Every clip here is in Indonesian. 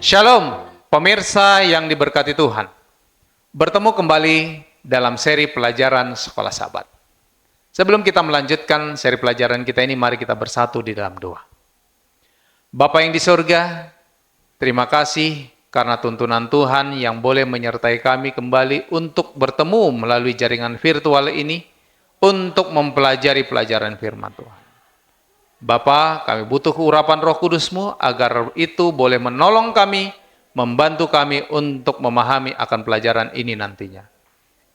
Shalom, pemirsa yang diberkati Tuhan. Bertemu kembali dalam seri pelajaran Sekolah Sabat. Sebelum kita melanjutkan seri pelajaran kita ini, mari kita bersatu di dalam doa. Bapa yang di surga, terima kasih karena tuntunan Tuhan yang boleh menyertai kami kembali untuk bertemu melalui jaringan virtual ini untuk mempelajari pelajaran firman Tuhan. Bapa, kami butuh urapan Roh Kudus-Mu agar itu boleh menolong kami, membantu kami untuk memahami akan pelajaran ini nantinya.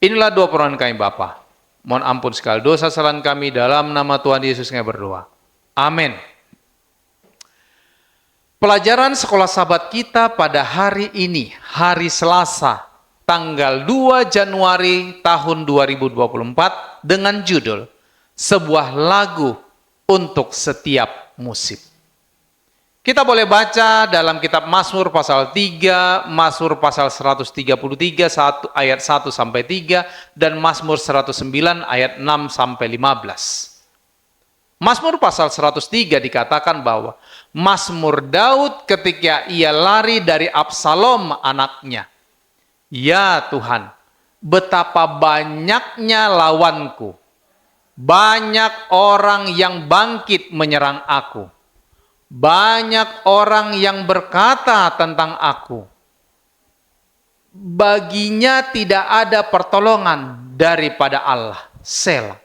Inilah doa permohonan kami Bapa. Mohon ampun segala dosa kesalahan kami, dalam nama Tuhan Yesus kami berdoa. Amin. Pelajaran sekolah sabat kita pada hari ini, hari Selasa, tanggal 2 Januari tahun 2024 dengan judul Sebuah Lagu untuk Setiap Musim. Kita boleh baca dalam kitab Mazmur pasal 3, Mazmur pasal 133 ayat 1 sampai 3 dan Mazmur 109 ayat 6 sampai 15. Mazmur pasal 103 dikatakan bahwa Mazmur Daud ketika ia lari dari Absalom anaknya. Ya Tuhan, betapa banyaknya lawanku. Banyak orang yang bangkit menyerang aku. Banyak orang yang berkata tentang aku. Baginya tidak ada pertolongan daripada Allah. Selah.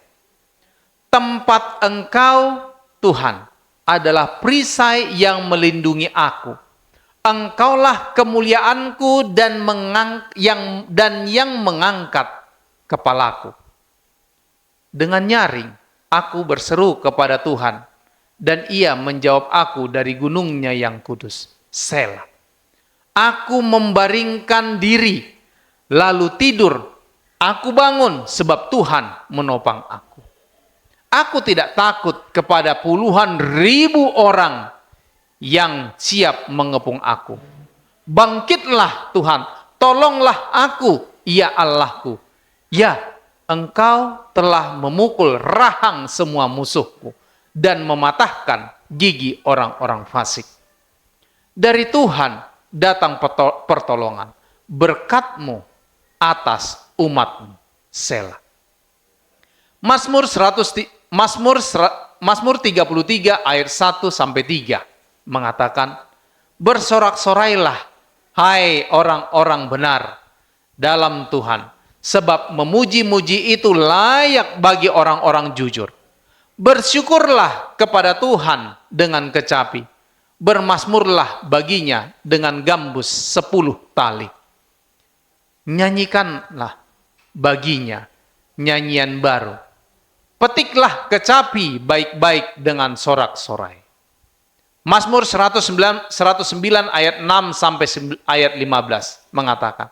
Tempat Engkau, Tuhan, adalah perisai yang melindungi aku. Engkaulah kemuliaanku dan yang mengangkat kepalaku. Dengan nyaring, aku berseru kepada Tuhan, dan Ia menjawab aku dari gunungnya yang kudus. Selah. Aku membaringkan diri, lalu tidur. Aku bangun, sebab Tuhan menopang aku. Aku tidak takut kepada puluhan ribu orang yang siap mengepung aku. Bangkitlah Tuhan, tolonglah aku, ya Allahku. Ya, Engkau telah memukul rahang semua musuhku dan mematahkan gigi orang-orang fasik. Dari Tuhan datang pertolongan, berkat-Mu atas umat-Mu. Selah. Mazmur 33 ayat 1 sampai 3 mengatakan, bersorak-sorailah hai orang-orang benar dalam Tuhan. Sebab memuji-muji itu layak bagi orang-orang jujur. Bersyukurlah kepada Tuhan dengan kecapi. Bermazmurlah baginya dengan gambus 10 tali. Nyanyikanlah baginya nyanyian baru. Petiklah kecapi baik-baik dengan sorak-sorai. Mazmur 109 ayat 6 sampai ayat 15 mengatakan,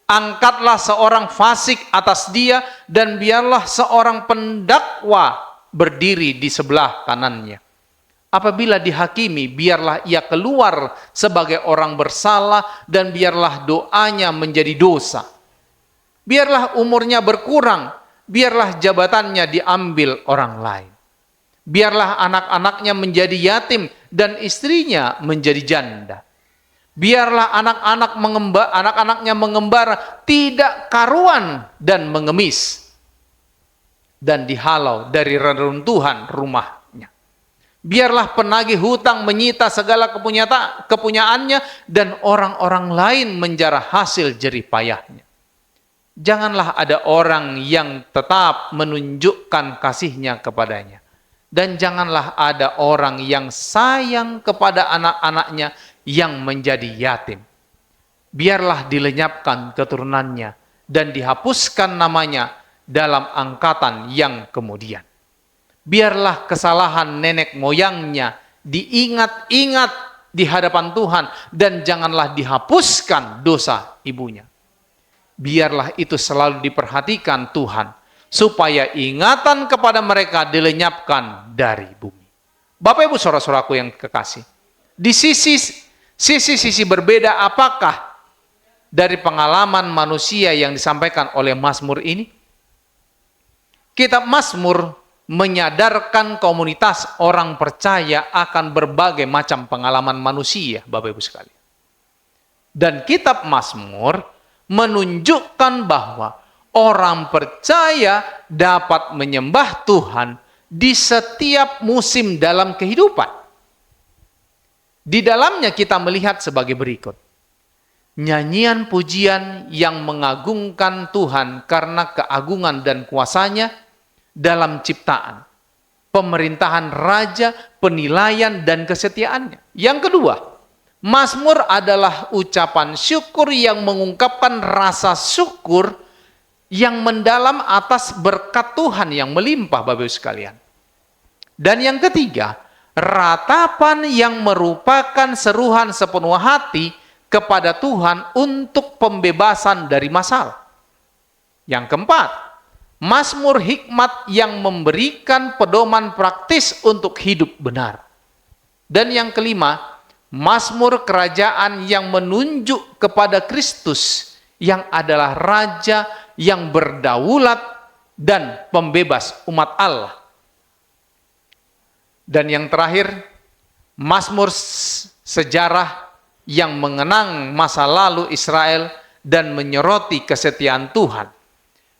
angkatlah seorang fasik atas dia, dan biarlah seorang pendakwa berdiri di sebelah kanannya. Apabila dihakimi, biarlah ia keluar sebagai orang bersalah, dan biarlah doanya menjadi dosa. Biarlah umurnya berkurang, biarlah jabatannya diambil orang lain. Biarlah anak-anaknya menjadi yatim, dan istrinya menjadi janda. Biarlah anak-anaknya mengembara tidak karuan dan mengemis, dan dihalau dari reruntuhan rumahnya. Biarlah penagih hutang menyita segala kepunyaannya, dan orang-orang lain menjarah hasil jerih payahnya. Janganlah ada orang yang tetap menunjukkan kasihnya kepadanya, dan janganlah ada orang yang sayang kepada anak-anaknya yang menjadi yatim. Biarlah dilenyapkan keturunannya dan dihapuskan namanya dalam angkatan yang kemudian. Biarlah kesalahan nenek moyangnya diingat-ingat di hadapan Tuhan, dan janganlah dihapuskan dosa ibunya. Biarlah itu selalu diperhatikan Tuhan, supaya ingatan kepada mereka dilenyapkan dari bumi. Bapak Ibu saudara-saudaraku yang kekasih, di sisi berbeda apakah dari pengalaman manusia yang disampaikan oleh Mazmur ini? Kitab Mazmur menyadarkan komunitas orang percaya akan berbagai macam pengalaman manusia, Bapak Ibu sekalian. Dan kitab Mazmur menunjukkan bahwa orang percaya dapat menyembah Tuhan di setiap musim dalam kehidupan. Di dalamnya kita melihat sebagai berikut. Nyanyian pujian yang mengagungkan Tuhan karena keagungan dan kuasanya dalam ciptaan, pemerintahan raja, penilaian dan kesetiaannya. Yang kedua, Mazmur adalah ucapan syukur yang mengungkapkan rasa syukur yang mendalam atas berkat Tuhan yang melimpah, Bapak Ibu sekalian. Dan yang ketiga, ratapan yang merupakan seruhan sepenuh hati kepada Tuhan untuk pembebasan dari masalah. Yang keempat, Mazmur hikmat yang memberikan pedoman praktis untuk hidup benar. Dan yang kelima, Mazmur kerajaan yang menunjuk kepada Kristus yang adalah Raja yang berdaulat dan pembebas umat Allah. Dan yang terakhir, Mazmur sejarah yang mengenang masa lalu Israel dan menyoroti kesetiaan Tuhan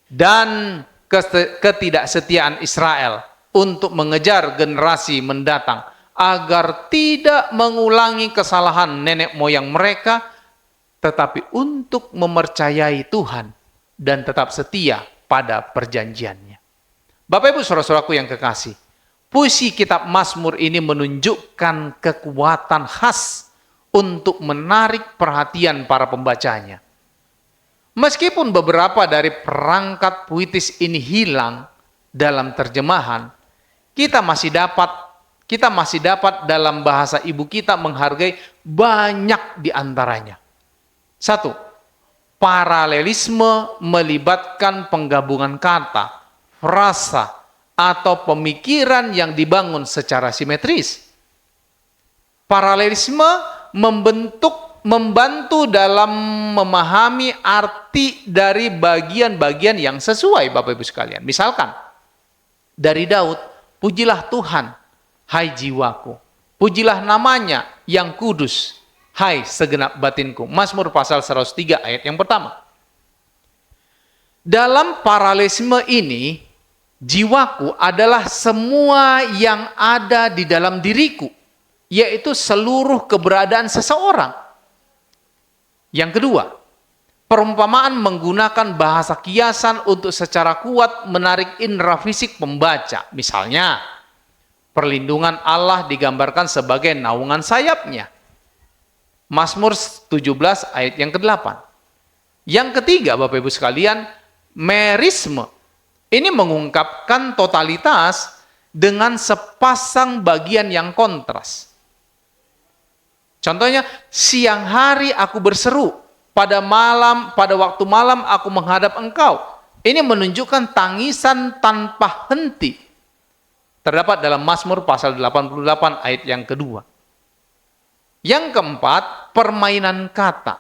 dan ketidaksetiaan Israel untuk mengejar generasi mendatang agar tidak mengulangi kesalahan nenek moyang mereka, tetapi untuk mempercayai Tuhan dan tetap setia pada perjanjiannya. Bapak Ibu saudara-saudaraku yang kekasih, puisi kitab Mazmur ini menunjukkan kekuatan khas untuk menarik perhatian para pembacanya. Meskipun beberapa dari perangkat puitis ini hilang dalam terjemahan, kita masih dapat dalam bahasa ibu kita menghargai banyak di antaranya. Satu, paralelisme melibatkan penggabungan kata, frasa, atau pemikiran yang dibangun secara simetris. Paralelisme membantu dalam memahami arti dari bagian-bagian yang sesuai, Bapak Ibu sekalian. Misalkan, dari Daud, pujilah Tuhan, hai jiwaku. Pujilah namanya yang kudus, hai segenap batinku. Mazmur pasal 103 ayat yang pertama. Dalam paralelisme ini, jiwaku adalah semua yang ada di dalam diriku, yaitu seluruh keberadaan seseorang. Yang kedua, perumpamaan menggunakan bahasa kiasan untuk secara kuat menarik indera fisik pembaca. Misalnya, perlindungan Allah digambarkan sebagai naungan sayapnya. Mazmur 17 ayat yang ke-8. Yang ketiga, Bapak Ibu sekalian, merisme. Ini mengungkapkan totalitas dengan sepasang bagian yang kontras. Contohnya, siang hari aku berseru, pada waktu malam aku menghadap Engkau. Ini menunjukkan tangisan tanpa henti. Terdapat dalam Mazmur pasal 88 ayat yang kedua. Yang keempat, permainan kata.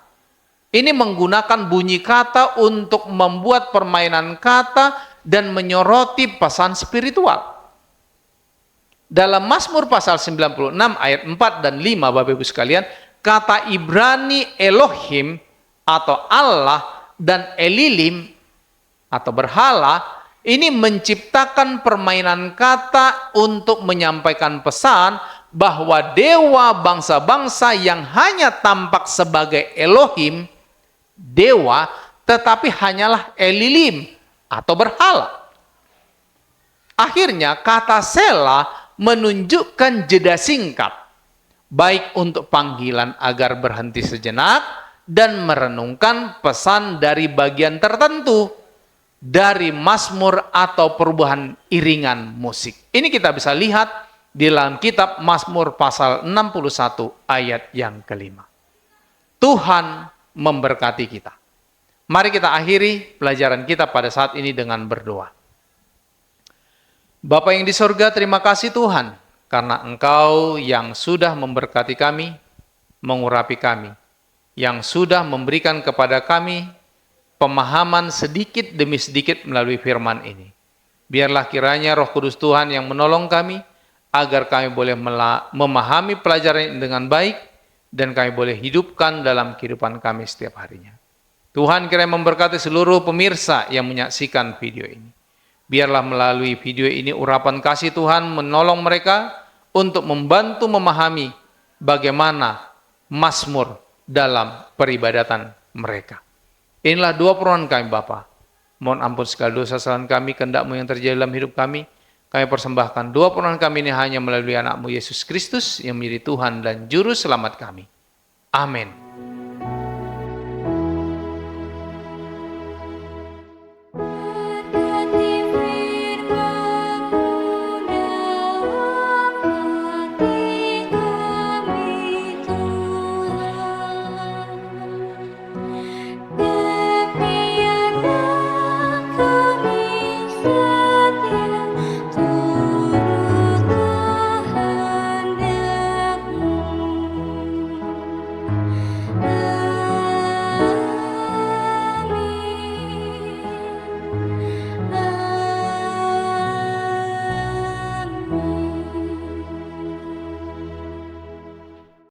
Ini menggunakan bunyi kata untuk membuat permainan kata dan menyoroti pesan spiritual. Dalam Mazmur pasal 96 ayat 4 dan 5, Bapak Ibu sekalian, kata Ibrani Elohim atau Allah dan Elilim atau berhala ini menciptakan permainan kata untuk menyampaikan pesan bahwa dewa bangsa-bangsa yang hanya tampak sebagai Elohim, dewa, tetapi hanyalah Elilim atau berhala. Akhirnya kata Selah menunjukkan jeda singkat, baik untuk panggilan agar berhenti sejenak dan merenungkan pesan dari bagian tertentu dari Mazmur atau perubahan iringan musik. Ini kita bisa lihat di dalam kitab Mazmur pasal 61 ayat yang kelima. Tuhan memberkati kita. Mari kita akhiri pelajaran kita pada saat ini dengan berdoa. Bapa yang di sorga, terima kasih Tuhan, karena Engkau yang sudah memberkati kami, mengurapi kami, yang sudah memberikan kepada kami pemahaman sedikit demi sedikit melalui firman ini. Biarlah kiranya Roh Kudus Tuhan yang menolong kami, agar kami boleh memahami pelajaran ini dengan baik, dan kami boleh hidupkan dalam kehidupan kami setiap harinya. Tuhan kiranya memberkati seluruh pemirsa yang menyaksikan video ini. Biarlah melalui video ini urapan kasih Tuhan menolong mereka untuk membantu memahami bagaimana mazmur dalam peribadatan mereka. Inilah doa permohonan kami Bapa. Mohon ampun segala dosa kesalahan kami, kehendak-Mu yang terjadi dalam hidup kami. Kami persembahkan doa permohonan kami ini hanya melalui anak-Mu Yesus Kristus yang menjadi Tuhan dan Juru Selamat kami. Amin.